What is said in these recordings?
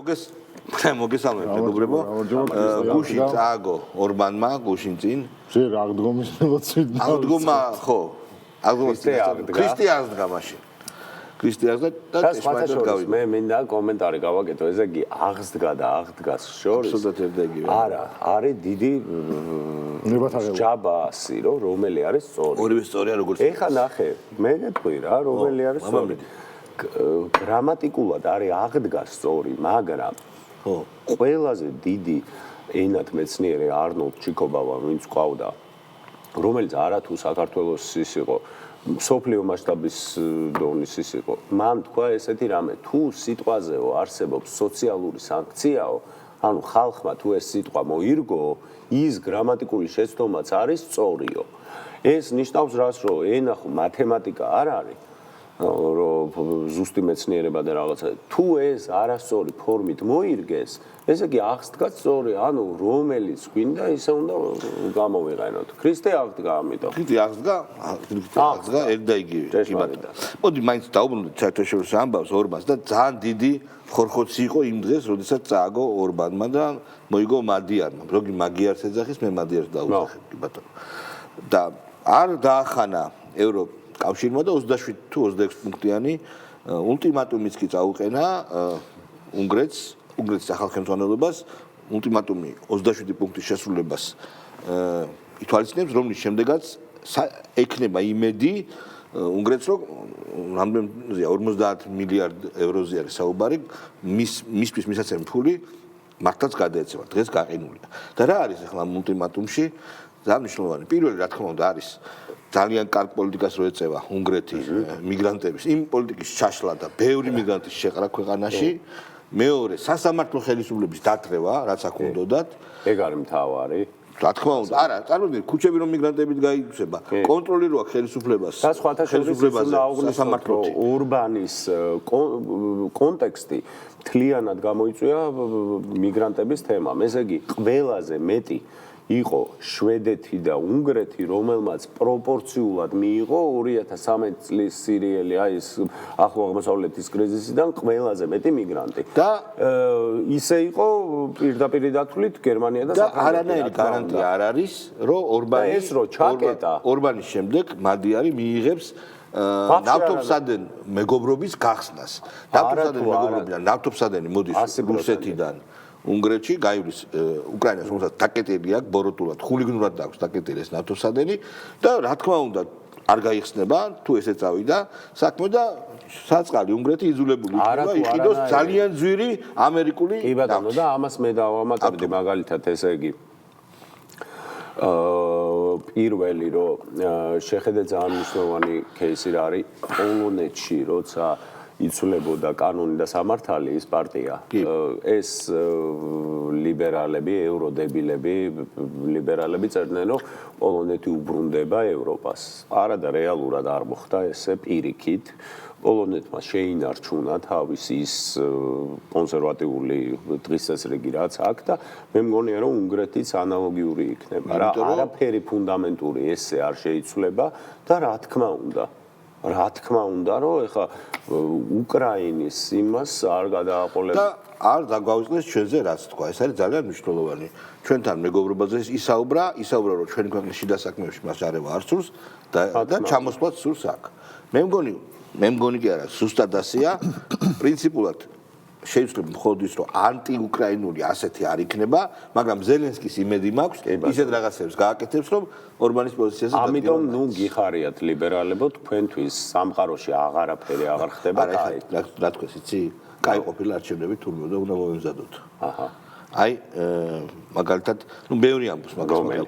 მოგესალმებით მეგობრებო. გუშინ წააგო ორბანმა გუშინ წინ. შე რა აღდგომის მოცვით. აღდგომა ხო. ქრისტიანს დგა მაშინ. ქრისტიანს და ესპანეთს გავიდა. მე მინდა კომენტარი გავაკეთო, ესე იგი აღსდგა და აღდგას შორის. აბსოლუტურად ერთდაიგივე. არა, არის დიდი ჯაბასი, რომელი არის სწორი. ორივე სწორია როგორც. ეხა ნახე, მე გეტყვი რა, რომელი არის სწორი. გრამატიკულად არის აღდგა სწორი, მაგრამ ხო, ყველაზე დიდი ენათ მეცნიერი არნოლდ ჩიკობავა, ვინც ყავდა, რომელიც არათუ საქართველოს ის იყო, სოფლიო მასშტაბის დონის ის იყო. მან თქვა ესეთი რამე, თუ სიტყვაზეო არსებობს სოციალური სანქციაო, ანუ ხალხმა თუ ეს სიტყვა მოირგო, ის გრამატიკული შეცდომაც არის სწორიო. ეს ნიშნავს რას, რომ ენა ხო მათემატიკა არ არის. ზუსტი მეცნიერება და რაღაცა თუ ეს არასწორი ფორმით მოირგეს ესე იგი აღსდგა სწორი ანუ რომელიც გვინდა ისე უნდა გამოვიყენოთ ქრისტე აღდგა ამიტომ ქრისტე აღდგა ერთდაიგივე კი ბატონო მოდი მაინც დაუბრუნდეთ საერთაშორისო ამბავს ორბანს და ძალიან დიდი ხორხოცი იყო იმ დღეს როდესაც წააგო ორბანმა და მოიგო მადიარმა როგი მაგიარს ეძახის მე მადიარს დაუძახებ კი ბატონო და არ დაახანა ევროპა კავშირმა და 27 თუ 26 პუნქტიანი ულტიმატუმიც კი წაუყენა უნგრეთს სახელმწიფოს ულტიმატუმი 27 პუნქტის შესრულებას ითვალისწინებს რომლის შემდეგაც ექნება იმედი უნგრეთს რომ რამდენზეა 50 მილიარდ ევროზე არის საუბარი მისთვის მისაცემი ფული მართლაც გადაეცემა დღეს გაყინულია და რა არის ახლა ულტიმატუმში ძალიან მნიშვნელოვანი პირველი რა თქმა უნდა არის ძალიან კარგ პოლიტიკას რო ეწევა უნგრეთი მიგრანტების იმ პოლიტიკის ჩაშლა და ბევრი მიგრანტის შეყრა ქვეყანაში მეორე სასამართლო ხელისუფლების დათრევა რაც აქ უნდათ ეგ არის მთავარი რა თქმა უნდა არა წარმოგიდგენთ ქუჩები რომ მიგრანტებით გაიქცება კონტროლი რო აქვს ხელისუფლებას და სხვათა შორის უნდა აღვნიშნოთ რომ ორბანის კონტექსტი თლიანად გამოიწვია მიგრანტების თემამ ესე იგი ყველაზე მეტი იყო შვედეთი და უნგრეთი, რომელმაც პროპორციულად მიიღო 2013 წლის სირიელი, აი ეს ახლო აღმოსავლეთის კრიზისიდან ყველაზე მეტი მიგრანტი. და ისე იყო პირდაპირ დათვლით გერმანია და საფრანგეთი. და არანაირი გარანტია არ არის, რომ ორბანის შემდეგ მადიარი მიიღებს ნავთობსადენ მეგობრობის გახსნას. ნავთობსადენი მეგობრობიდან ნავთობსადენი მოდის რუსეთიდან. უნგრეთში გაივლის უკრაინას რომელსაც დაკეტილი აქვს ბოროტულად ხულიგნურად აქვს დაკეტილი ეს ნავთობსადენი და რა თქმა უნდა არ გაიხსნება თუ ესე წავიდა საქმე და საწყალი უნგრეთი იძულებული იქნება იყიდოს ძალიან ძვირი ამერიკული კი ბატონო და ამას მე დავამატებდი მაგალითად ესე იგი პირველი რომ შეხედე ძალიან მნიშვნელოვანი кейსი რა არის პოლონეთში როცა იცვლებოდა კანონი და სამართალი ის პარტია ეს ლიბერალები ევროდებილები ლიბერალები წერდნენ რომ პოლონეთი უბრუნდება ევროპას არა და რეალურად არ მოხდა ესე პირიქით პოლონეთმა შეინარჩუნა თავის ის კონსერვატიული დღესასრიგი რაც აქვს და მე მგონია რომ უნგრეთიც ანალოგიური იქნება რა არაფერი ფუნდამენტური ესე არ შეიცვლება და რა თქმა უნდა რომ ეხა უკრაინის იმას არ გადააყოლებს და არ დაგვაუწყდეს ჩვენზე რაც თქვა ეს არის ძალიან მნიშვნელოვანი ჩვენთან მეგობრობაზე ისაუბრა რომ ჩვენი ქვეყნის შიდა საქმეებში მას არევა არ სურს და ჩამოსვლაც სურს აქ მე მგონი კი არა ზუსტად ასეა პრინციპულად შეიძლება მხოლოდ ის რომ ანტიუკრაინული ასეთი არ იქნება მაგრამ ზელენსკის იმედი მაქვს ისეთ რაღაცებს გააკეთებს რომ ორბანის პოზიციაზე ამიტომ ნუ გიხარიათ ლიბერალებო თქვენთვის სამყაროში აღარაფერი აღარ ხდება კაი რა თქვენ იცი კაი ყოფილა არჩევნები თურმე და უნდა მომემზადოთ აჰა აი მაგალითად ნუ ბევრი ამბობს მაგრამ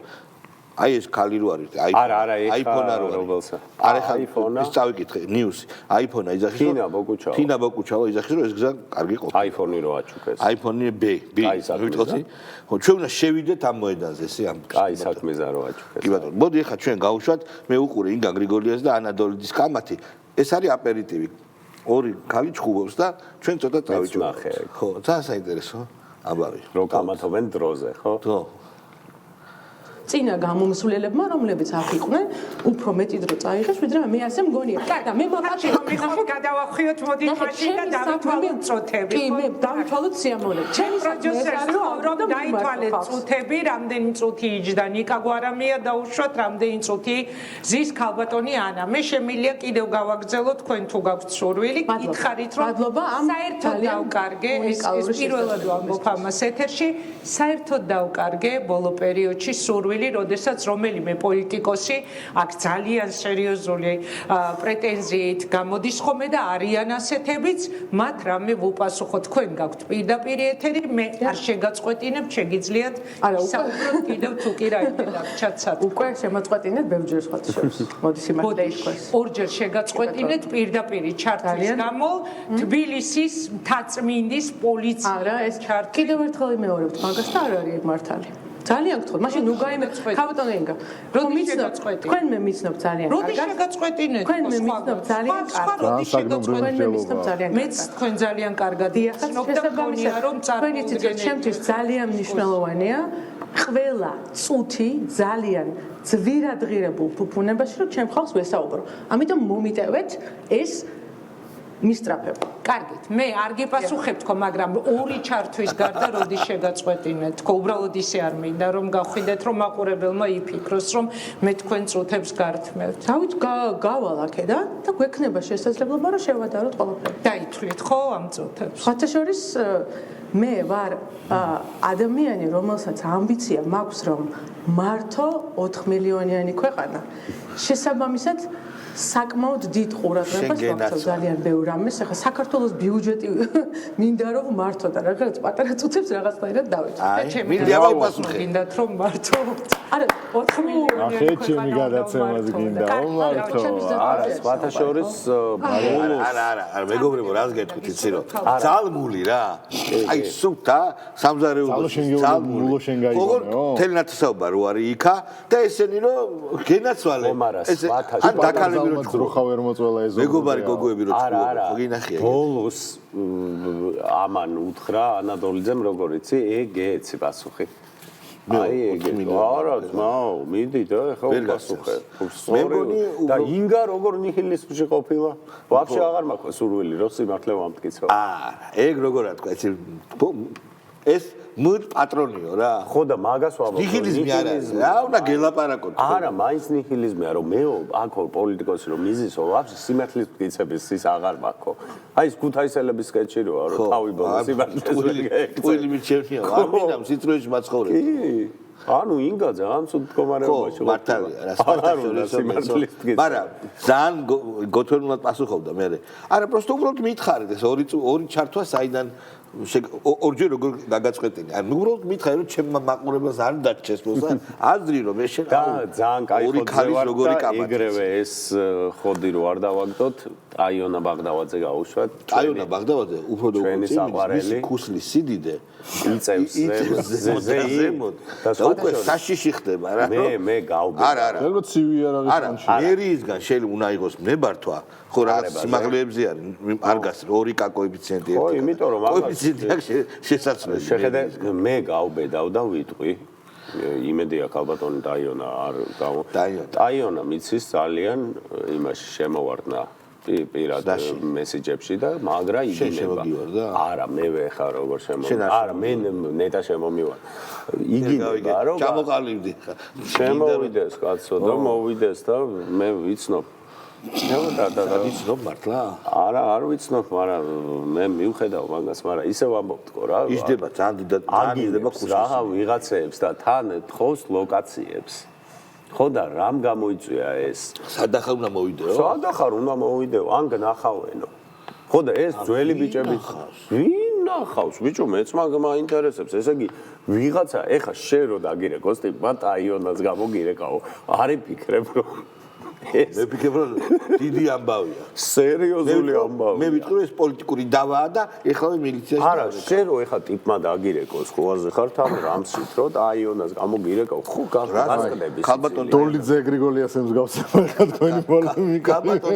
აი ეს ქალი რო არის აიფონა რო არის აიფონა ის წავიკითხე ნიუსი აიფონა იძახის თინა ბოკუჩავა იძახის რომ ეს გზა კარგი ყოფილა აიფონი რო აჩუქეს აიფონი B ვიტყოდი ხო ჩვენ უნდა შევიდეთ ამ მოედანზე ესე ამბობს კაი საქმეზა რო აჩუქეს კი ბატონო მოდი ახლა ჩვენ გავუშვათ მე უყურე ინგა გრიგოლიას და ანადოლიდის კამათი ეს არის აპერიტივი ორი ქალი ჩხუბობს და ჩვენ ცოტა წავიჭროთ ხო ძალიან საინტერესო ამბავი რო კამათობენ დროზე ხო ხო წინა გამომსვლელებმა, რომლებიც აქ იყვნენ, უფრო მეტი დრო წაიღეს, ვიდრე მე ასე მგონია. და მე მაგაში მიხოთ გადავახიოთ მოდი მაშინ და დავითვალოთ წუთები. კი, მე დავითვალოთ სიამოვნებით. ჩემი პროდიუსერი რომ დაითვალეთ წუთები, რამდენი წუთი იჯდა ნიკა გვარამია დაუშვათ, რამდენი წუთი ზის ქალბატონი ანა. მე შემიძლია კიდევ გავაგრძელო თქვენ თუ გაქვთ სურვილი, გითხარით რომ საერთოდ დავკარგე ეს პირველად ვამბობ ამას ეთერში, საერთოდ დავკარგე ბოლო პერიოდში სურვილი, როდესაც რომელიმე პოლიტიკოსი აქ ძალიან სერიოზული პრეტენზიით გამოდის ხოლმე და არიან ასეთებიც, მათ რამე ვუპასუხო, თქვენ გაქვთ პირდაპირ ეთერი, მე არ შეგაწყვეტინებ, შეგიძლიათ ისაუბროთ კიდევ თუ კი რაიმე დაგჩათ. უკვე შემოწყვეტინეთ ბევრჯერ სხვა შორის. მოდი სიმართლე ითქვას. ორჯერ შეგაწყვეტინეთ პირდაპირი ჩართვის გამო თბილისის მთაწმინდის პოლიცია. არა, ეს კიდევ ერთხელ იმეორებთ მაგას და არ არის მართალი. ძალიან გთხოვთ, მაშინ ნუ გაიმეწყვეტ. ქალბატონო ენგა, როდი შეგაწყვეტინეთ? თქვენ მე მიცნობ ძალიან კარგად. როდი შეგაწყვეტინეთ? თქვენ მე მიცნობ ძალიან კარგად. როდი შეგაწყვეტინეთ? თქვენ მე მიცნობ ძალიან კარგად. მეც თქვენ ძალიან კარგად იხსნობ და მგონია რომ თქვენ იცით რომ ჩემთვის ძალიან მნიშვნელოვანია ყველა წუთი ძალიან ძვირადღირებულ ფუფუნებაში რომ ჩემ ხალხს ვესაუბრო. ამიტომ მომიტევეთ ეს მისტრაფება. კარგით, მე არ გიპასუხებ თქო, მაგრამ ორი ჩართვის გარდა როდი შეგაწყვეტინეთ თქო, უბრალოდ ისე არ მინდა რომ გავხვიდეთ რომ მაყურებელმა იფიქროს რომ მე თქვენ წუთებს გართმევთ. დავით გავალ აქედან და გვექნება შესაძლებლობა რომ შევადაროთ ყველაფერი. დაითვლით ხო ამ წუთებს? სხვათა შორის მე ვარ ადამიანი, რომელსაც ამბიცია მაქვს რომ მართო 4 მილიონიანი ქვეყანა. შესაბამისად საკმაოდ დიდ ყურადღებას ვაქცევ ძალიან ბევრ რამეს. ახლა საქართველოს ბიუჯეტი მინდა რომ მართო და რაღაც პატარა წუთებს რაღაცნაირად დავეჭო. მინდა ავაპასუხე. გინდათ რომ მართო. არა 4 მილიონიანი ახე ჩემი გადაცემას გინდა მართო. არა, სხვათა შორის არა, მეგობრებო, რას გეტყვით იცი რომ ძალმული რა. აი სუფთა სამზარეულოს ძალმული. ოღონდ თელი ნათესაობა რო არის იქა და ესენი რომ გენაცვალე. ეს ან დაკალები რომ ძროხა ვერ მოწველა ეს მეგობარი გოგოები რო არა, ხო გინახია. ბოლოს ამან უთხრა ანადოლიძემ როგორ იცი, ეგეცი პასუხი. აი ეგ არა ძმაო, მიდი და ხო პასუხე. და ინგა როგორ ნიჰილიზმში ყოფილა? ვაფშე აღარ მაქვს სურვილი რომ სიმართლე ვამტკიცო. ეგ როგორ თქვა, იცი ეს მუდ პატრონიო რა. ხო და მაგას ვამბობ. ნიჰილიზმი არა, რა უნდა გელაპარაკოთ. არა, მაინც ნიჰილიზმია რომ მე აქ პოლიტიკოსი რომ მიზისო, ვაფშე სიმართლის მტკიცების ის აღარ მაქვს. აი ეს ქუთაისელების სკეჩი როა, რომ თავი ბოლო სიმართლეს ტვილი მიჩერხია, არ მინდა სიტროეში მაცხოვრებ. კი. ანუ ინგა ძალიან ცუდ მდგომარეობაში ხო, მართალია, რა სიმართლის მაგრამ ძალიან გოთორმულად პასუხობდა მე. არა, просто უბრალოდ მითხარით ეს ორი ჩართვა საიდან ორჯერ როგორ გაგაწყვეტინე. ანუ უბრალოდ მითხარი რომ ჩემ მაყურებელს არ დაჩეს მოსა აზრი რომ ეს შენ და ძალიან კაი ხოდი როგორი კამათი. ეგრევე ეს ხოდი რო არ დავაგდოთ, აიონა ბაღდავაძე გაუშვათ. აიონა ბაღდავაძე უფრო ჩვენი საყვარელი ქუსლის სიდიდე იწევს ზემოთ და უკვე საშიში ხდება რა. მე გავბე. არა. როგორც ცივი არ არის. არა, მერიისგან შეიძლება უნდა იყოს მებართვა. ხო რაღაც სიმაღლეებზე არის არ გასწრ ორი K კოეფიციენტი ხო, იმიტომ რომ კოეფიციენტი აქვს შესაძლებელი. შეხედე მე გავბედავ და ვიტყვი. იმედია ქალბატონი დაიონა არ გამო. დაიონა მიცის ძალიან იმაში შემოვარდნა პირად მესიჯებში და მაგრა იგინება. არა, მე ვეხა როგორ შემოვიდა. არა, მე ნეტა შემომივარ. იგინება რომ ჩამოყალიბდი. შემოვიდეს კაცო და მოვიდეს და მე ვიცნობ. და ვიცნობ მართლა? არა, არ ვიცნობ, მაგრამ მე მივხედავ მაგას, მაგრამ ისე ვამბობ თქო რა. იჯდება ძალიან დიდება ქუსლის. რა ვიღაცებს და თან თხოვს ლოკაციებს. ხო და რამ გამოიწვია ეს? სადახარ უნდა მოვიდეო? სადახარ უნდა მოვიდეო, ან გნახავენო. ხო და ეს ძველი ბიჭები ვინ ნახავს? ბიჭო, მეც მაინტერესებს. ესე იგი, ვიღაცა ეხა შენ რო დაგირეკოს ტიპად აიონას გამოგირეკაო. არ იფიქრებ რომ მე ვფიქრებ რომ დიდი ამბავია. სერიოზული ამბავია. მე ვიტყვი ეს პოლიტიკური დავაა და ეხლა მილიციაში. არა, შენ რო ეხა ტიპმა დაგირეკოს, ხო ხარ თან რამსით რო აიონას გამოგირეკაო. ხო გასკდების. ქალბატონ დოლიძე გრიგოლიას ემსგავს ხა თქვენი პოლემიკა. ქალბატონ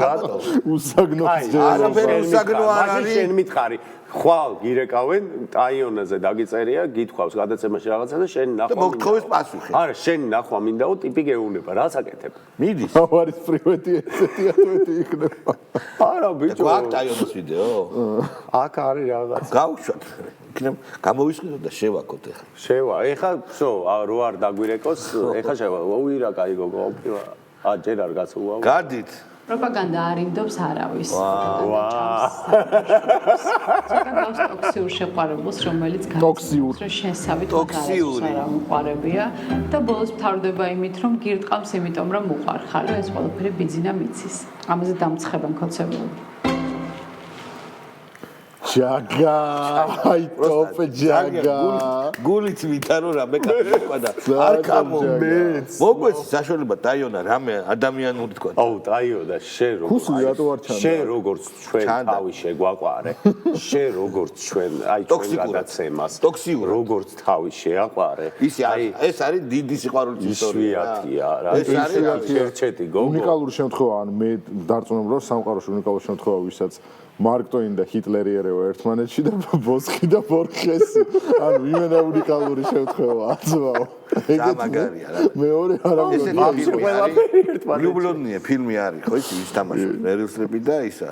რატო? უსაგნო არაფერი უსაგნო არ არის. შენ მითხარი ხვალ გირეკავენ ტაიონაზე დაგიწერია, გითხვავს გადაცემაში რაღაცა და შენ ნახვა. და მოგთხოვეს პასუხი. არა, შენ ნახვა მინდაო, ტიპი გეუნება, რას აკეთებ? მიდის. არის პრივეტი ესეთი ატვეთი იქნება. არა, ბიჭო. გვაქვს ტაიონის ვიდეო. აქ არის რაღაც. გავუშვათ. იქნებ გამოვისყიდოთ და შევაქოთ ახლა. შევა. ეხა ვсё, რო არ დაგვირეკოს, ეხა შევა. უირა კაი გოგო, ჯერ არ გასულა. გადით. პროპაგანდა არ იმდობს არავის. ვაა. ტოქსიურ შეყვარებულს, რომელიც ტოქსიურ. რომ შესავით ტოქსიური. არ მოყარებია და ბოლოს მთავრდება იმით, რომ გირტყამს იმიტომ, რომ უყარხარ. ეს ყველაფერი ბიძინა მიცის. ამაზე დამცხებენ ქოცებულები. ჯაგა, აი ტოპ ჯაგა. გულით ვითარო რამე კაცო და არ გამომეც. მოგვეც საშუალება ტაიონა რამე ადამიანური თქვა. აუ, ტაიონა, შენ როგორ ხუსლი რატო არ ჩანდა? შენ როგორც ჩვენ თავი შეგვაყარე. შენ როგორც ჩვენ, აი ჩვენ გადაცემას. ტოქსიურად. როგორც თავი შეაყარე. ისი ეს არის დიდი სიყვარულის ისტორია. ისვიათია რა. ეს არის ერთ-ერთი გოგო. უნიკალური შემთხვევა, ან მე დარწმუნებული ვარ, სამყაროში უნიკალური შემთხვევა, ვისაც მარკ ტოინი და ჰიტლერი ერევა ერთმანეთში და ბოსკი და ბორხესი. ანუ იმენა უნიკალური შემთხვევა, აცვაო. გამაგარია რა. მეორე ესეთი არავის ფილმი არის. ვლუბლონია ფილმი არის, ხო იცი, ვის თამაშობს? მერილ სტრიპი და ისა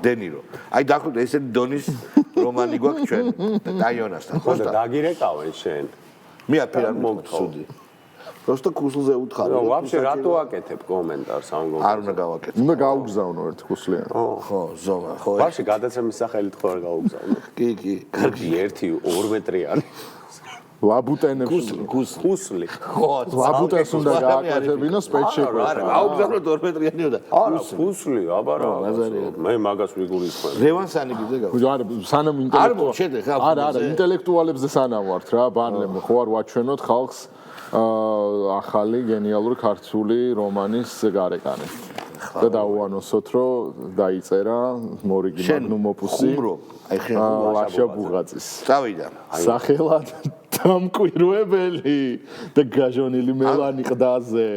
დენირო. აი დაახლოებით ესეთი დონის რომანი გვაქვს ჩვენ ტაიონასთან, ხო და დაგირეკავენ შენ. მე აფერ არ მოგწუდი. просто куслზე უთხარ. ნუ ვაფშე რატო აკეთებ კომენტარს ამ გოგოს? არ უნდა გავაკეთო. უნდა გაუგზავნო ერთ ხუსლიან. ხო, ზომა, ხო. ვაფშე გადაცემის სახელით ხო არ გაუგზავნო? კი, კი. კარგი 1-2 მეტრი არის. ლაბუტენებს ხუსლი. ხო, ლაბუტენს უნდა გააკეთებინო სპეციალურად. არა, აუგზავნო 2 მეტრიანიო და არა, ხუსლი, აბა რა. მე მაგას ვიგულისხმევ. რევანსანი გიძე გავა. ხო, არა, სანამ არ მოშედე ხა. არა, ინტელექტუალებზე სანამ ვართ რა, ბანლემ ხო არ ვაჩვენოთ ხალხს ახალი გენიალური ქართული რომანის გარეკანი. და დაუანონსოთ, რომ დაიწერა მორიგი მაგნუმ ოპუსი. აი ხე ლაშა ბუღაძის. წავიდა. სახელად დამკვირვებელი და გაჟონილი მელანი ყდაზე.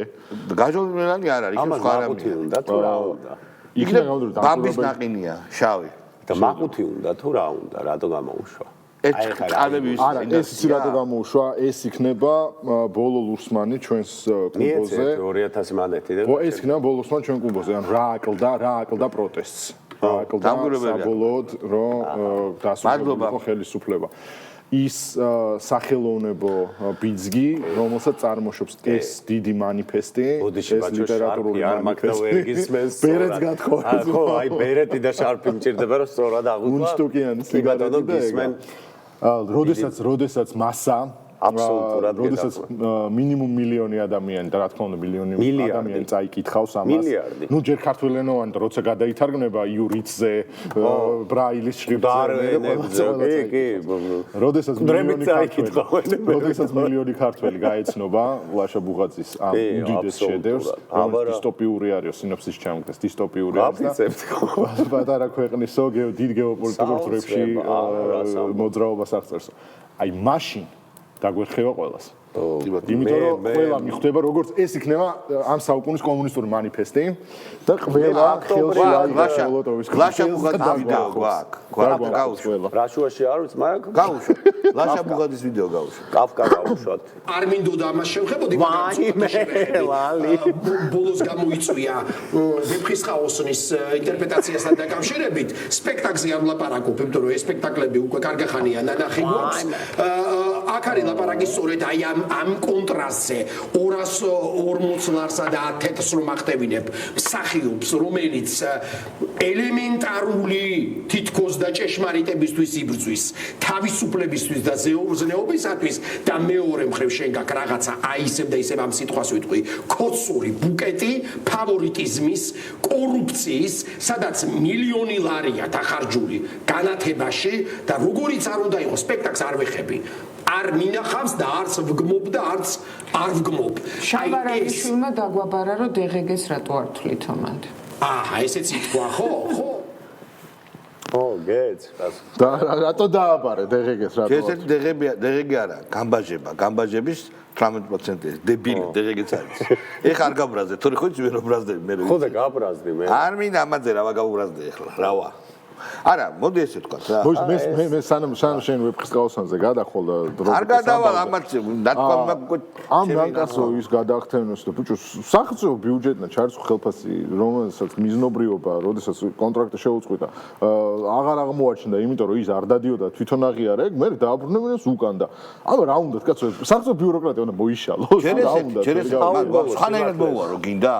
გაჟონილი მელანი არ არის, იქ სხვა მაყუთი რამეა. უნდა თუ რა უნდა? იქნება გამოდრო ბამბის ნაყინია, შავი. და მაყუთი უნდა თუ რა უნდა? რატო გამოუშვა? ეს კალები ვის არა, ეს იცი რატო გამოუშვა, ეს იქნება ბოლო ლურსმანი ჩვენს კლუბოზე. 2000 მანეთი და ხო, ეს იქნება ბოლო ლურსმანი ჩვენ კლუბოზე, ან რა აკლდა პროტესტს. რა აკლდა საბოლოოდ, რომ დასრულებულიყო ხელისუფლება. ის სახელოვნებო ბიძგი, რომელსაც წარმოშობს ეს დიდი მანიფესტი, ეს ლიტერატურული მანიფესტი. ბერეტს გათხოვეს. ხო, აი ბერეტი და შარფი მჭირდება, რომ სწორად აღუდგა. უნშტუკიანი სიგადო გისმენ. როდესაც მასა აბსოლუტურად როდესაც მინიმუმ მილიონი ადამიანი და რა თქმა უნდა მილიონი ადამიანი წაიკითხავს ამას. ნუ ჯერ ქართველენოვანი და როცა გადაითარგმნება იურიცზე, ბრაილის შრიფტზე, კი. როდესაც მილიონი ქართველი გაეცნობა ლაშა ბუღაძის ამ უდიდეს შედევრს, რომელიც დისტოპიური არის, სინოფსის ჩამგდეს, დისტოპიური არის და პატარა ქვეყნისო დიდ გეოპოლიტიკურ წრეებში მოძრაობას აღწერს. აი მაშინ დაგვერხება ყველას. იმიტომ რომ ყველა მიხვდება როგორც ეს იქნება ამ საუკუნის კომუნისტური მანიფესტი და ყველა ხელში აიღებს მოლოტოვის ლაშა ბუღაძის ვიდეო გვაქვს. გაუშვა. რაშუაში არ ვიცი, მაგრამ გაუშვა. ლაშა ბუღაძის ვიდეო გაუშვა. კაფკა გავუშვათ. არ მინდოდა ამას შევხებოდი, ბოლოს გამოიწვია ვეფხისტყაოსნის ინტერპრეტაციასთან დაკავშირებით სპექტაკლზე არ ვლაპარაკობ, იმიტომ რომ ეს სპექტაკლები უკვე კარგახანია ნანახი გვაქვს. აქ არის ლაპარაკი სწორედ აი ამ კონტრასტზე 240 ლარსა და 10 თეთრს რომ ახტევინებ მსახიობს, რომელიც ელემენტარული თითქოს და ჭეშმარიტებისთვის იბრძვის, თავისუფლებისთვის და ზეობისათვის და მეორე მხრივ შენ გაქვს რაღაცა აი ისევ და ისევ ამ სიტყვას ვიტყვი, კოცური ბუკეტი ფავორიტიზმის, კორუფციის, სადაც მილიონი ლარია დახარჯული განათებაში და როგორიც არ უნდა იყოს სპექტაკლს არ ვეხები. არ მინახავს და არც ვგმობ და არც არ ვგმობ. შავარანიშვილმა დაგვაბარა რომ დღგ-ს რატო არ თვლით ომანდ. ესეც ითქვა, ხო? ო, გეც. და რატო დააბარე დღგ-ს რატო? ესეთი დღგ არა, გამბაჟების 18% დებილი დღგ-ც არის. ეხა არ გაბრაზდე, თორე ხო იცი ვერ ვბრაზდები მე. ხო და გაბრაზდი მე. არ მინდა ამაზე რა გავუბრაზდე ეხლა, რავა. არა, მოდი ესე თქვა რა. მოიცა მე სანამ შენ ვეფხისტყაოსანზე გადახვალ და არ გადავალ ამათ ნათქვამი ამ ნაკაცო ის გადაახტენოს და ბიჭო სახელმწიფო ბიუჯეტნა ჩარიცხო ხელფასი რომელსაც მიზნობრიობა როდესაც კონტრაქტი შეუწყვიტა აღარ აღმოაჩნდა იმიტომ რომ ის არ დადიოდა თვითონ აღიარა ეგ მე დააბრუნებინეს უკან და აბა რა უნდათ კაცო სახელმწიფო ბიუროკრატია უნდა მოიშალოს რა უნდა ხანაერად მოუარო გინდა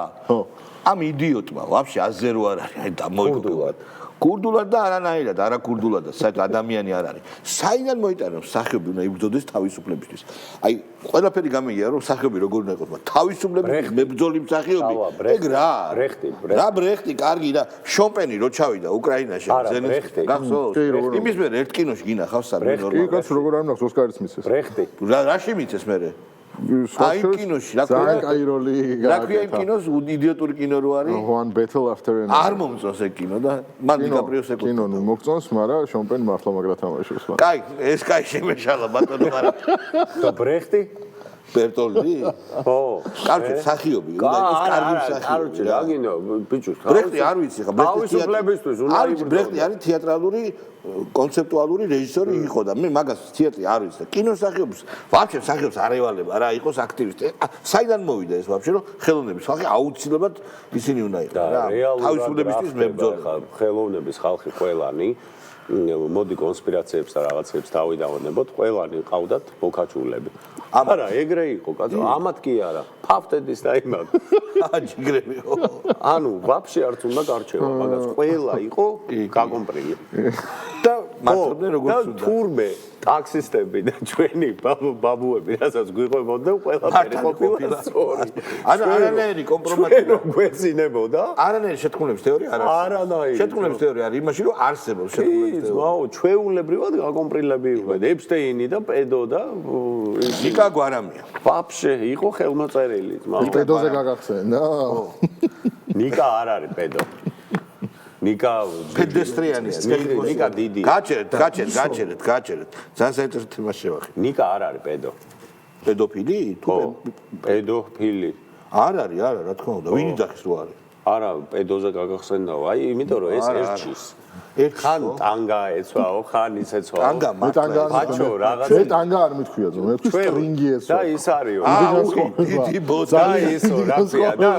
ამ იდიოტმა ვაფშე აზე რო არ არის აი და მოიგდულად კურდულად და არანაირად არა კურდულად და საერთოდ ადამიანი არ არის საიდან მოიტანა მსახიობი უნდა იბრძოდეს თავისუფლებისთვის აი ყველაფერი გამიგია რომ მსახიობი როგორ უნდა იყოს თავისუფლების მებრძოლი მსახიობი ეგ რა რა ბრეხტი კარგი და შოპენი რო ჩავიდა უკრაინაში ზელენსკი გახსოვს იმის მე ერთ კინოში გინახავს სამი ნორმალი კი კაც როგორ არ მნახს ოსკარის მისცეს ბრეხტი რაში მიცეს მე აი კინოში რა ძალიან კაი როლი რა ქვია იმ კინოს იდიოტური კინო რო არის One Battle After Another არ მომწონს ეგ კინო და მან დიკაპრიოს ეკუთვნა კინო მოგწონს მაგრამ შოპენი მართლა მაგრა თამაშობს კაი ეს კაი შემეშალა ბატონო მაგრამ და ბრეხტი ბერტოლდი ხო კარგი მსახიობი უნდა იყოს კარგი მსახიობი რა გინდა ბიჭო ბრეხტი არ ვიცი ხა თავისუფლებისთვის უნდა არის ბრეხტი არის თეატრალური კონცეპტუალური რეჟისორი იყო და მე მაგას თეატრი არ ვიცი და კინოსახიობს ვაფშე მსახიობს არ ევალება რა იყოს აქტივისტი საიდან მოვიდა ეს ვაფშე რომ ხელოვნების ხალხი აუცილებლად ისინი უნდა იყოს რა თავისუფლებისთვის მებრძოლი ხელოვნების ხალხი ყველანი მოდი კონსპირაციებს და რაღაცებს დავიდავანებოთ ყველანი ყავდათ ბოქაჩულები არა ეგრე იყო კაცო ამათ კი არა ფავტედის და იმათ აჯგრებიო ანუ ვაფშე არც უნდა გარჩევა მაგას ყველა იყო გაკომპრილი და მართლობდნენ როგორც უნდა თურმე ტაქსისტები და ჩვენი ბაბუები რასაც გვიყვებოდნენ ყველაფერი ყოფილა სწორი არანაირი კომპრომატი გვეცინებოდა არანაირი შეთქმულების თეორია არ არის არანაირი შეთქმულების თეორია არის იმაში რომ არსებობს შეთქმულების თეორია ვაუ ჩვეულებრივად გაკომპრილები იყვნენ ეპსტეინი და პედო და ნიკა გვარამია ვაფშე იყო ხელმოწერილი პედოზე გაგახსენა ნიკა არ არის პედო ნიკა პედესტრიანია ნიკა დიდი გაჩერეთ ძალიან საინტერესო თემა შევახე ნიკა არ არის პედო პედოფილი თუ პედოფილი არ არის არა რა თქმა უნდა ვინი დახის რო არის არა პედოზე გაგახსენდაო აი იმიტომ რომ ეს ერჩის ხან ტანგა ეცვაო ხან ისეცვაო ტანგა ბაჩო რაღაც მე ტანგა არ მithქვია ზო მე ვთქვი სტრინგი ეცვა და ის არისო დიდი ბოდი და ისო რაფია და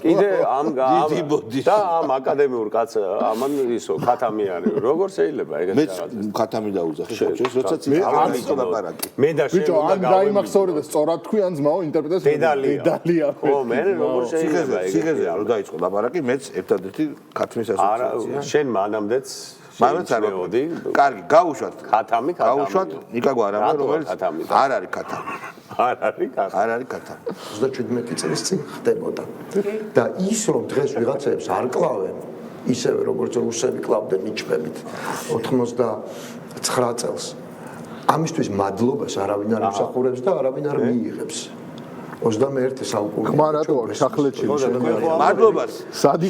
კიდე ამ და ამ აკადემიურ კაც ამან ისო ქათამი არის როგორ შეიძლება ეგეთ რაღაც მე ქათამი დაუძახე შეჭეს როდესაც არ იყო ლაპარაკი მე და შენ ბიჭო ან გაიმახსოვრე და სწორად თქვი ან ძმაო ინტერპრეტაცია დედალია ხო მე როგორ შეიძლება ეგეთ სიგეზე რო დაიწყო ლაპარაკი მეც ერთადერთი ქათმის ასოციაცია არა შენ მანამდეც მანაც არ ვოდი კარგი გავუშვათ ქათამი გავუშვათ ნიკა გვარამი რომელიც არ არის ქათამი არ არის ქათამი 37 წლის წინ ხდებოდა და ის რომ დღეს ვიღაცებს არ კლავენ ისევე როგორც რუსები კლავდნენ ნიჩბებით 99 წელს ამისთვის მადლობას არავინ არ ემსახურებს და არავინ არ მიიღებს 21 საუკუნე ხმარადო შახლეთში მადლობას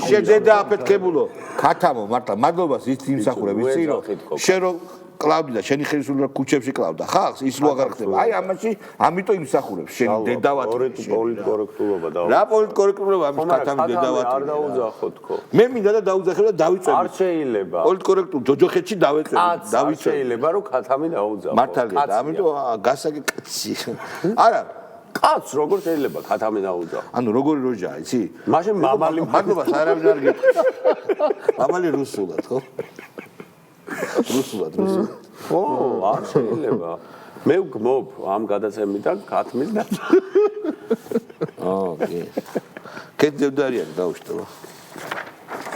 შედედა აფეთქებულო ქათამო მართლა მადლობას ის იმსახურებ იცი რომ შენ რო კლავდი და შენი ხელისუფლება ქუჩებში კლავდა ხალხს ის რო აღარ ხდება აი ამაში ამიტომ იმსახურებს შენი დედავათი პოლიტკორექტულობა და რა პოლიტკორექტულობა ამის ქათამი დედავათი არ დაუძახო თქო მე მინდა და დაუძახებ და დავიწვევი არ შეიძლება პოლიტკორექტულ ჯოჯოხეთში დავიწვევი არ შეიძლება რომ ქათამი დაუძახო მართალია და ამიტომ გასაგე კაცი არა კაც როგორ შეიძლება ქათამი დაუძახო ანუ როგორი როჟაა იცი მაშინ მამალი მადლობას არავინ არ გეტყვი მამალი რუსულად ხო რუსულად ო არ შეიძლება მე ვგმობ ამ გადაცემიდან ქათმის და ოკეი კეთდებდარიან დაუშტო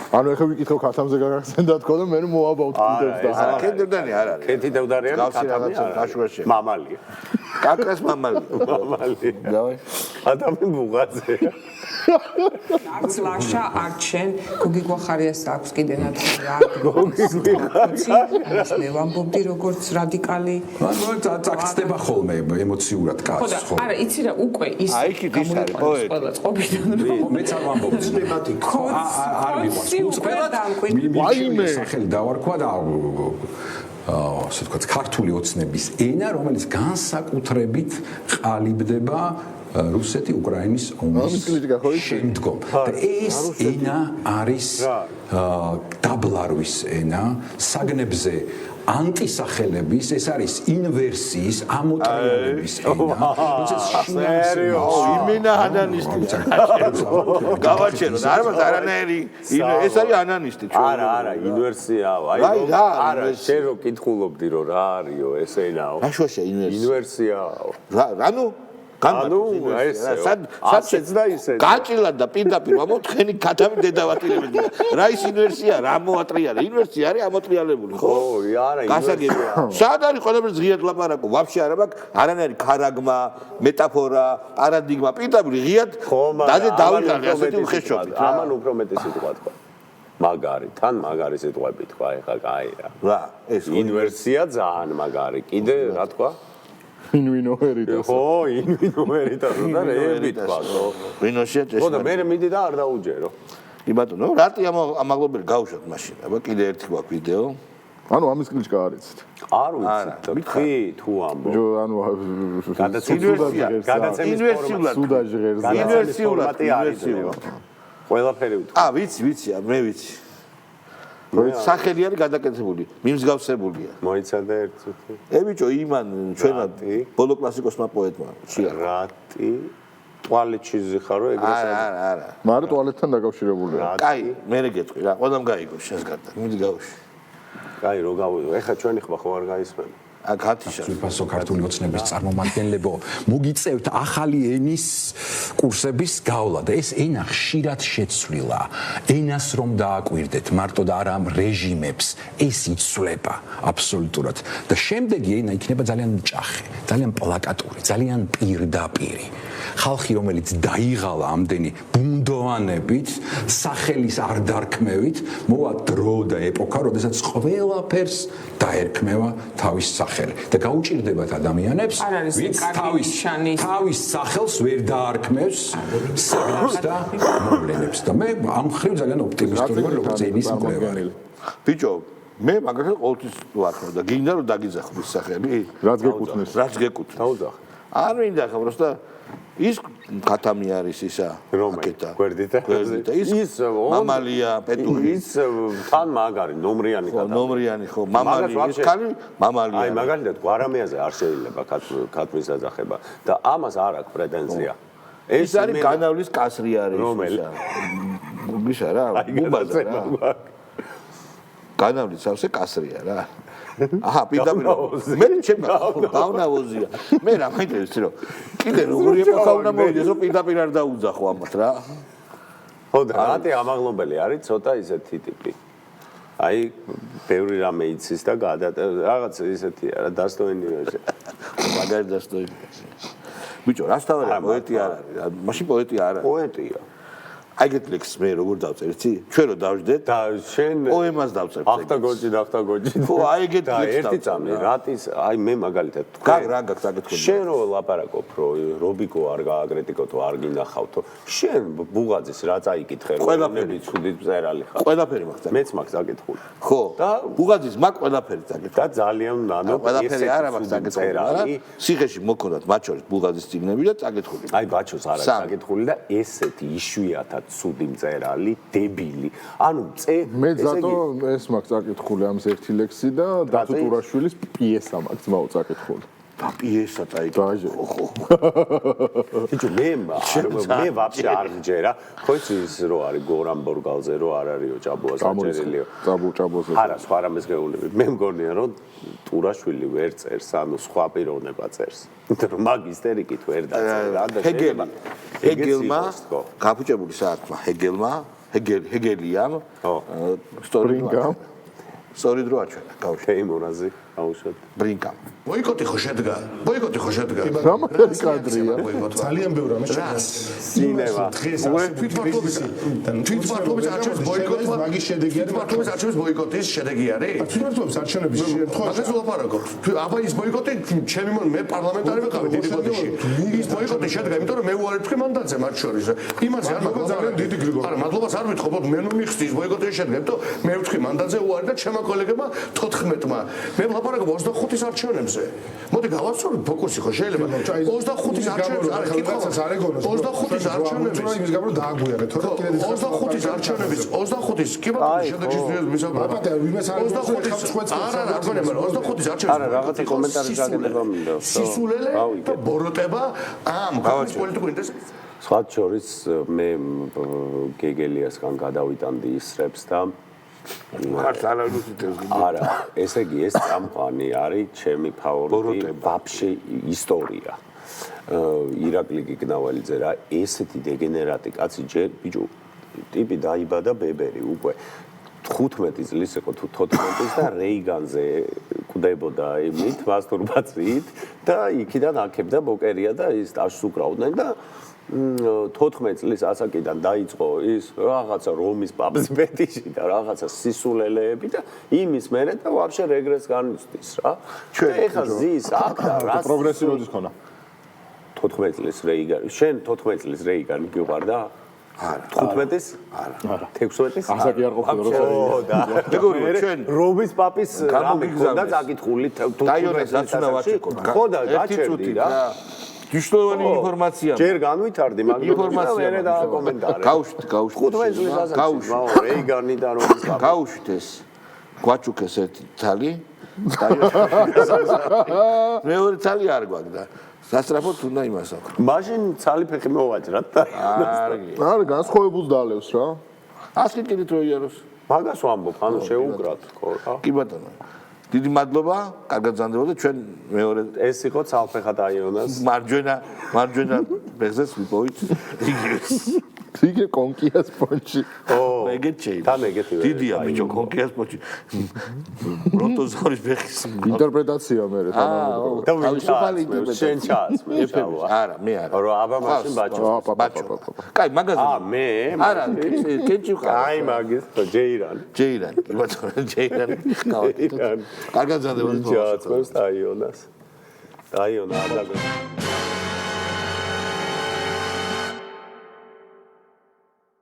ანუ ეხლა ვიკითხო ქათამზე გაგახსენდა თქო და მე მოაბავთ კიდევ და არა კეთდებდანი არ არის კეთდებდარიანი ქათამი გაშუაში მამალია კაკას მამალი დავай ადამი ბუღაძე ლაშა არჩენ გოგი გვახარიას აქვს კიდე ნაცვლი რა გოგი გვახარიას მე ვამბობდი როგორც რადიკალი წაკცდება ხოლმე ემოციურად კაცს ხო არა იცი რა უკვე ის აი კი ის არის პოეტი ყველა წყობიდან მეც არ ვამბობ ძნებადი არ მიყვარს ვაიმე სახელი დავარქვა და ასე ვთქვათ ქართული ოცნების ენა რომელიც განსაკუთრებით ყალიბდება რუსეთი უკრაინის ომის შემდგომ. და ეს ენა არის დაბლარვის ენა, საგნებზე ანტისახელების, ეს არის ინვერსიის, ამოტრიალების ენა. იმენა ანანისტი. გავაჩეროთ, არანაირი ეს არის ანანისტი. არა, ინვერსიაა. არა, შენ რო კითხულობდი რომ რა არისო ეს ენაო. რა შუაშია ინვერსია? ინვერსიაა. ანუ სად და ისე გაჭილად და პირდაპირ მოთხენი კატავი დედავატირებდი რა ის ინვერსია რა მოატრიალე ინვერსია არის ამოტრიალებული ხო არა გასაგებია სად არის ყველაფერს ღიად ლაპარაკო ვაფშე არა მაქვს არანაირი ქარაგმა მეტაფორა პარადიგმა პირდაპირ ღიად დაზე დავიღალე ასეთი უხეშობით ამან უფრო მეტი სიტყვა თქვა მაგარი თან მაგარი სიტყვები თქვა ეხა კაი რა ეს ინვერსია ძალიან მაგარი კიდე რა თქვა ინვინო ვერიტას. ხო, ინვინო ვერიტას და რეები თქვა, ხო. ვინოშია ჭეშმარიტი. ხო და მე მიდი და არ დაუჯერო. კი ბატონო, რატი ამაღლობელი გავუშვათ მაშინ. აბა კიდე ერთი გვაქვს ვიდეო. ანუ ამის კლიჩკა არიცით. არ ვიცი, თქვი თუ ამბობ. ანუ ინვერსიულად. ყველაფერი ვთქვი. ვიცი, მე ვიცი. სახელი არის გადაკეთებული, მიმსგავსებულია. მოიცადე ერთ წუთი. ბიჭო, იმან ჩვენმა ბოლო კლასიკოსმა პოეტმა, რატი? ტუალეტში ზიხარო ეგრესა. არა. მაგრამ ტუალეტთან დაკავშირებულია. კაი, მე გეტყვი რა, ყველამ გაიგო შენს გარდა. მიდი გავუშვი. კაი, რო გავიდო. ეხლა ჩვენი ხმა ხო არ გაისმენ. აკათიშა. სრულფასო ქართული ოცნების წარმომადგენლებო, მოგიწევთ ახალი ენის კურსების გავლა და ეს ენა ხშირად შეცვლილა. ენას რომ დააკვირდეთ, მარტო და არა ამ რეჟიმებს, ეს იცვლება აბსოლუტურად. და შემდეგი ენა იქნება ძალიან მჭახე, ძალიან პლაკატური, ძალიან პირდაპირი. ხალხი, რომელიც დაიღალა ამდენი ბუნდოვანებით, სახელის არ დარქმევით, მოვა დრო და ეპოქა, როდესაც ყველაფერს დაერქმევა თავის სახელი და გაუჭირდებათ ადამიანებს, ვინც თავის სახელს ვერ დაარქმევს საგნებს და მოვლენებს და მე ამ მხრივ ძალიან ოპტიმისტური ვარ, როგორც ენის მკვლევარი. ბიჭო, მე მაგალითად ყოველთვის ვარქვა და გინდა რომ დაგიძახო ის სახელი. რაც გეკუთვნის. დაუძახე. არ მინდა ხო, просто ის ქათამი არის ისა აკეთა გვერდითა ის მამალია პეტუხი ის თან მაგარი ნომრიანი ხო ნომრიანი ხო მამალი ის ქალი მამალია აი მაგალითად გვარამეაზე არ შეიძლება ქათმის დაძახება და ამას არ აქვს პრეტენზია ეს არის განავლის კასრი არის ისა გიშა რა ბუბაზა რა განავლის სავსე კასრია რა აჰა პირდაპირ მე ჩემ დავნავოზია მე რა მაინტერესებს რომ კიდე როგორი ეპოქა უნდა მოვიდეს რომ პირდაპირ არ დაუძახო ამათ რა ხო და რატი ამაღლობელი არის ცოტა ისეთი ტიპი აი ბევრი რამე იცის და რაღაც ისეთი არა დასტოინი მაგარი დასტოინი ბიჭო რასთავარია პოეტი არ არის მაშინ პოეტი არ არის პოეტია აი გეტლექს მე როგორ დავწერე ცი ჩვენ რო დავждეთ და შენ პოემას დავწერე ახტაგოჯი ხო აი გეტლექს ერთი წამი რატის აი მე მაგალითად რა გაქვს საკითხი შენ რო ლაპარაკობ რო რობიკო არ გააკრიტიკოთო არ გინახავთო შენ ბუღაძის რა წაიკითხე რო ყველაფერი ცუდი წერალი ხარ ყველაფერი მაქვს მეც მაქვს საკითხული ხო და ბუღაძის მაქვს ყველაფერი საკითხი და ძალიან ნანო ყველაფერი არა მაქვს საკითხული არა სიხეში მოქონდათ მათ შორის ბუღაძის წიგნები და საკითხული აი ბაჩოს არა საკითხული და ესეთი იშვიათად ცუდი მწერალი, დებილი. ანუ მე ზატო ეს მაქვს საკითხული ამის ერთი ლექსი და დათო ტურაშვილის პიესა მაქვს ძმაო საკითხული. და პიესა წაიკითხე. ბიჭო მე ვაფშე არ მჯერა. ხო ის რო არის გორამ ბორგალზე რო არ არისო ჭაბოა საჭერილიო. ჭაბოზე. არა, სხვა რამეს გეუბნები. მე მგონია რომ ტურაშვილი ვერ წერს, ანუ სხვა პიროვნება წერს. იმიტომ რომ მაგ ისტერიკით ვერ დაწერა და ჰეგელმა გაფუჭებული საათმა ჰეგელიამ სტორინგამ სწორი დრო აჩვენა გავშ თეიმურაზი აუშვათ ბრინკამ ბოიკოტი ხო შედგა რამე კადრია ძალიან ბევრი რამე შედგა სინემა თვითმმართველობის არჩევნების ბოიკოტი მაგის შედეგი არის თვითმმართველობის არჩევნების ბოიკოტის შედეგი არის თვითმმართველობის არჩევნების შემთხვევაში მაგას ვლაპარაკობ აბა ის ბოიკოტი ჩემი მე პარლამენტარი ვიყავი დიდი ბოდიში ის ბოიკოტი შედგა იმიტომ რომ მე უარი ვთქვი მანდატზე მათ შორის იმაზე არ მაგას ძალიან დიდი გრიგორი არა მადლობას არ ვიტყობ მე ნუ მიხსდი ის ბოიკოტი შედგა იმიტომ მე ვთქვი მანდატზე უარი და ჩემ ჩემმა კოლეგებმა 14-მა. მე ვლაპარაკობ 25-ის არჩევნებზე. მოდი გავაცნობთ ფოკუსი ხო შეიძლება 25-ის არჩევნებზე არა კითხავს არ ეგონოს 25-ის არჩევნების იმის გამო დააგვიარეთ თორე კიდე 25-ის არჩევნების 25-ის კი ბატონო შედეგის მისაღებია ბატონო ვინმეს არ 25-ის არა რა გონე მაგრამ 25-ის არჩევნების არა რაღაცა კომენტარი გაგედება მინდა სისულელე და ბოროტება ამ პოლიტიკურ ინტერესებს სხვა შორის მე გეგელიასგან გადავიტანდი ისრებს და არა, ესე იგი ეს წამყვანი არის ჩემი ფავორიტი ვაფშე ისტორია. ირაკლი გიგნავალიძე რა, ესეთი დეგენერატი კაცი ჯერ ბიჭო ტიპი დაიბადა ბებერი უკვე 15 წლის იყო თუ 14-ის და რეიგანზე კვდებოდა იმით მასტურბაციით და იქიდან აქებდა ბოკერია და ის ტაშს უკრავდნენ და 14 წლის ასაკიდან დაიწყო ის რაღაცა რომის პაპის ფეტიში და რაღაცა სისულელეები და იმის მერე და ვაფშე რეგრესს განიცდის რა. ჩვენ ეხა ზის აქ და რა პროგრესი როდის ქონა? 14 წლის რეიგანი. შენ 14 წლის რეიგანი გიყვარდა? არა. 15-ის? არა. 16-ის? ასაკი არ ყოფილა რო. მეგობრებო, ჩვენ რომის პაპის რამე ქონდა წაკითხული 15-ის დაცუნა ვაჩეკო. ხო და გაჩერდი რა. მნიშვნელოვანი ინფორმაცია. ჯერ განვითარდი, მაგრამ ინფორმაცია მე დააკომენტარე. გაუშვით. 15 წლის ასაკში, რეიგანი და რომის პაპი. გაუშვით ეს. გვაჩუქეს ერთი თალი. მეორე თალი არ გვაქვს. სასწრაფოდ უნდა იმას აქვს. მაშინ ცალი ფეხი მოვაჭრათ და არა, განსხვავებულს დაალევს რა. ასკი კიდით რო იაროს. მაგას ვამბობ, ანუ შეუგრათ ხო რა. კი ბატონო. დიდი მადლობა, კარგად ზანდებოდა ჩვენ მეორე ეს იყო ცალფეხა დაიონას მარჯვენა ფეხზეც ვიპოვით იგივეს. იგივე კონკიას პონჩი. ეგეთ შეიძლება. თან ეგეთივე. დიდია ბიჭო კონკიას პონჩი. პროტოზორის ფეხის ინტერპრეტაცია მე რა და თავისუფალი ინტერპრეტაცია. შენ ჩაასმე. არა, მე არა. რო აბა მაშინ ბაჭო. კაი, მაგაზე. მე? არა, კენჭი ვყავ. აი მაგის ჯეირანი. კი ბატონო, ჯეირანი. კარგად ზანდებოდა. ჩაასმევს დაიონას. დაიონა არ დაგვეცი.